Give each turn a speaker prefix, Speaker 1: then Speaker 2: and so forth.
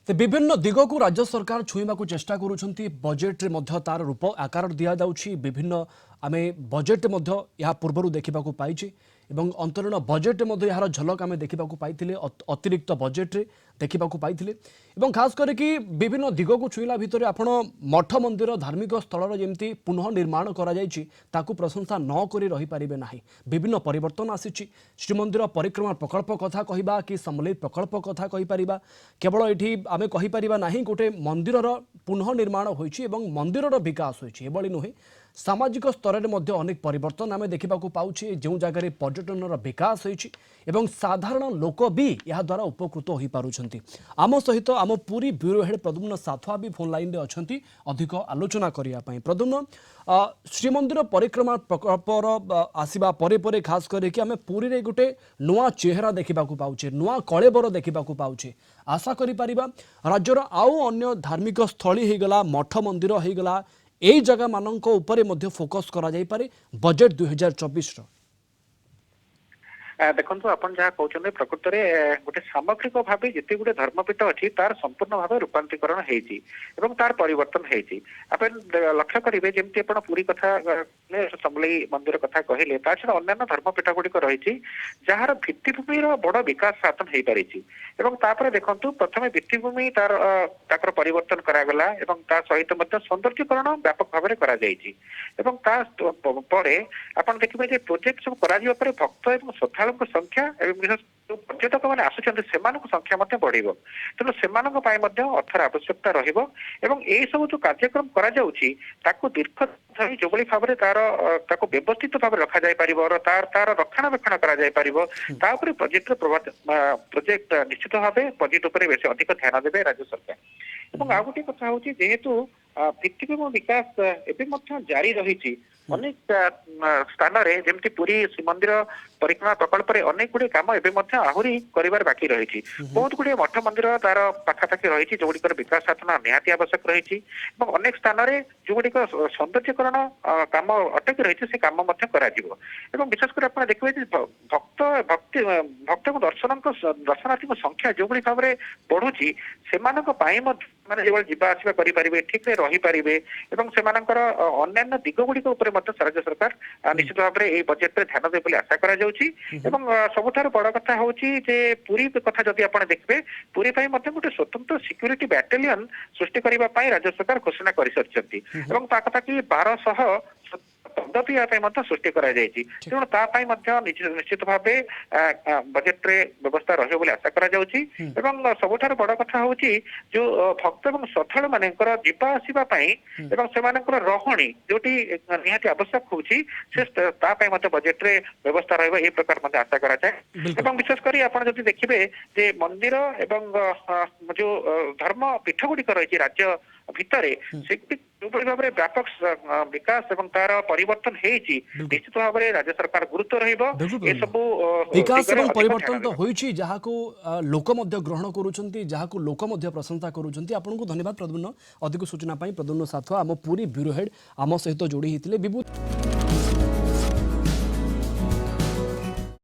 Speaker 1: ते विभिन्न दिग को राज्य सरकार छुईवा चेष्टा करुछंती बजेट रे मध्य तार रूप आकार दिया जाउछि विभिन्न आमे बजेट मध्य या पूर्वरु देखिबा को पाइछि एवं अंतरीण बजेट मध्य यार झलक आमे देखिबा को पाइथिले अतिरिक्त बजेट रे देखिबा को पाइथिले एवं खास करे कि विभिन्न दिग को छुईला भितरे आपण मठ मंदिर धार्मिक स्थलर जेमती पुनः निर्माण करा जाइछि ताकू प्रशंसा न करी रही पारिबे नाही विभिन्न परिवर्तन आसीछि श्रीमंदिर परिक्रमा प्रकल्प कथा कहिबा कि समलेई प्रकल्प कथा कहि परिबा केवल एठी आमे कहि परिबा नाही गोटे मंदिरर पुनः निर्माण होइछि एवं मंदिरर विकास होइछि एबळी नुहे सामाजिक स्तर में मध्य अनेक परिवर्तन आम देखा पाऊे जो जगह पर्यटन विकास होइछि एवं साधारण लोक भी या द्वारा उपकृत हो पारुछंती। आम सहित आम पूरी ब्यूरो हेड प्रद्युम्न साथुआ भी फोन लाइन रे अछंती अधिक आलोचना करिया पई। प्रद्युम्न, श्रीमंदिर परिक्रमा प्रकल्पर आसीबा परे परे खास करके आम पूरी रे गोटे नुआ चेहरा देखा पाऊे नुआ कलेबर देखा पाऊे आशा करि परिबा राज्यर आउ अन्य धार्मिक स्थली हो गला मठ मंदिर हो गला यही जगह मानक उपरे मध्य फोकस करा जाई पारे बजेट 2024 रो।
Speaker 2: देखो आपन जहाँ कहते प्रकृत में गोटे सामग्रिक भाव जिते गोटे धर्मपीठ अच्छी तार संपूर्ण भाव रूपांतरीकरण होती तार परिवर्तन होती लक्ष्य करेंगे जमी आप पूरी कथा समलेई मंदिर कथा कहले छड़ा अन्य धर्मपीठ गुड़िक रही जार भित्तिभूमि बड़ विकास साधन हो पारी देखु प्रथम भित्तिभूमि तार परिवर्तन करागला सहित सौंदर्यकरण व्यापक भाव में आपन देखिए प्रोजेक्ट सब कर भक्त और श्रद्धा संख्या पर्यटक मैंने आसुच्च संख्या बढ़ तेणु से अर्थर आवश्यकता रही सब जो कार्यक्रम कर दीर्घ धरी जो भाव में तार व्यवस्थित भाव रखा जाय पारिबो तार रक्षणाबेक्षण करा जाय पारिबो तापर प्रोजेक्ट निश्चित भाव बजेट उपर बेस अधिक ध्यान देवे राज्य सरकार। आ गोटे कथा हूँ जेहेतु भित्तिभूमि विकास एवं जारी रही अनेक स्थान रे जमती पूरी श्रीमंदिर परिक्रमा प्रकल्प अनेक गुड़े काम एवं आहरी कर बाकी रही बहुत गुड़े मठ मंदिर तार पाखापाखि रही जो गुड़िकर विकास साधन निहाती आवश्यक रही अनेक स्थान रे जो गुड़िक सौंदर्यकरण काम अटक रही से काम विशेषकर आप देखिए भक्त दर्शनार्थी संख्या जो भाव में बढ़ुची से मैंने जो जीवा आसवा करें ठीक रही पारे अन्य दिग गुड़िक राज्य सरकार निश्चित भाव में बजेट में ध्यान देवे आशा करा सबुठ बड़ कथा हूँ पुरी कथा जदि आप देखिए पुरी गोटे स्वतंत्र सिक्यूरीटी बैटालियन सृष्टि करने राज्य सरकार घोषणा कर सारी पाखापाखि 1200 पदवी सृष्टि तेणु निश्चित भाव बजेट रे व्यवस्था रही आशा करा सबुठ बड़ कथा हूँ जो भक्त और श्रद्धालु मान जीवा आसवाई रही जो निहाती आवश्यक होती बजेट रे व्यवस्था रही प्रकार आशा कराए विशेषकर आप देखिए मंदिर एवं जो धर्म पीठ गुड़िक रही राज्य भितर से जो भाव में व्यापक विकास एवं तार परिवर्तन निश्चित भाव में राज्य सरकार गुरुत्व रही
Speaker 1: विकास एवं परिवर्तन तो होइछि जहाको लोक मध्य ग्रहण करूछंती जहाको लोक मध्य प्रशंसा करूछंती। आपनको धन्यवाद प्रद्युम्न अधिक सूचना पाई प्रद्युम्न साथुआ आम पूरी ब्यूरो हेड आम सहित जोड़ी हितिले विभूत।